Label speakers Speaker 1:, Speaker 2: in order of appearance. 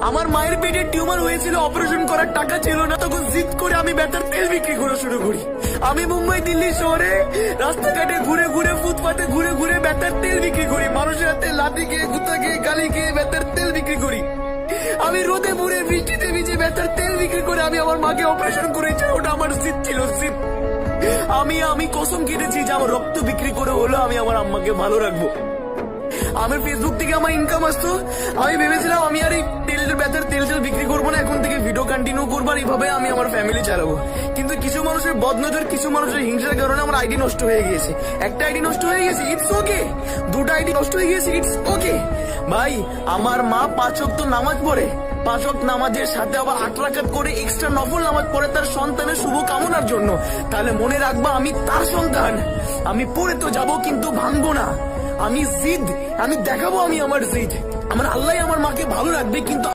Speaker 1: আমার মায়ের পেটে টিউমার হয়েছিল, অপারেশন করার টাকা ছিল না, তখন জিদ করে আমি বেতার তেল বিক্রি করা শুরু করি। আমি মুম্বাই দিল্লি শহরে রাস্তাঘাটে ঘুরে ঘুরে, ফুটপাতে ঘুরে ঘুরে বেতার তেল বিক্রি করি। মানুষের হাতে লাঠি খেয়ে, গুতা খেয়ে, গালি খেয়ে বেতার তেল বিক্রি করি। আমি রোদে পুড়ে বৃষ্টিতে ভিজে বেতার তেল বিক্রি করে আমি আমার মাকে অপারেশন করেছি। ওটা আমার জিদ ছিল, জিদ। আমি কসম কেটেছি যে আমার রক্ত বিক্রি করে হলো আমি আমার আম্মাকে ভালো রাখবো। আমার ফেসবুক থেকে আমার ইনকাম আসতো, আমি ভেবেছিলাম আমি আর এই বেতার তেল বিক্রি করবো না, এখন থেকে ভিডিও কন্টিনিউ করবো, আর এইভাবে আমি আমার ফ্যামিলি চালাবো। কিন্তু কিছু মানুষের বদনজর, কিছু মানুষের হিংসার কারণে আমার আইডি নষ্ট হয়ে গিয়েছে। একটা আইডি নষ্ট হয়ে গেছে, ইটস ওকে। দুটো আইডি নষ্ট হয়ে গেছে, ইটস ওকে। ভাই, আমার মা 5 ওয়াক্ত নামাজ পড়ে, 5 ওয়াক্ত নামাজের সাথে আবার 8 রাকাত করে এক্সট্রা নফল নামাজ পড়ে তার সন্তানের শুভ কামনার জন্য। তাহলে মনে রাখবা, আমি তার সন্তান। আমি পড়ে তো যাবো, কিন্তু ভাঙবো না। আমি জিদ, আমি দেখাবো আমি আমার জিদ। আমার আল্লাহ আমার মাকে ভালো রাখবে, কিন্তু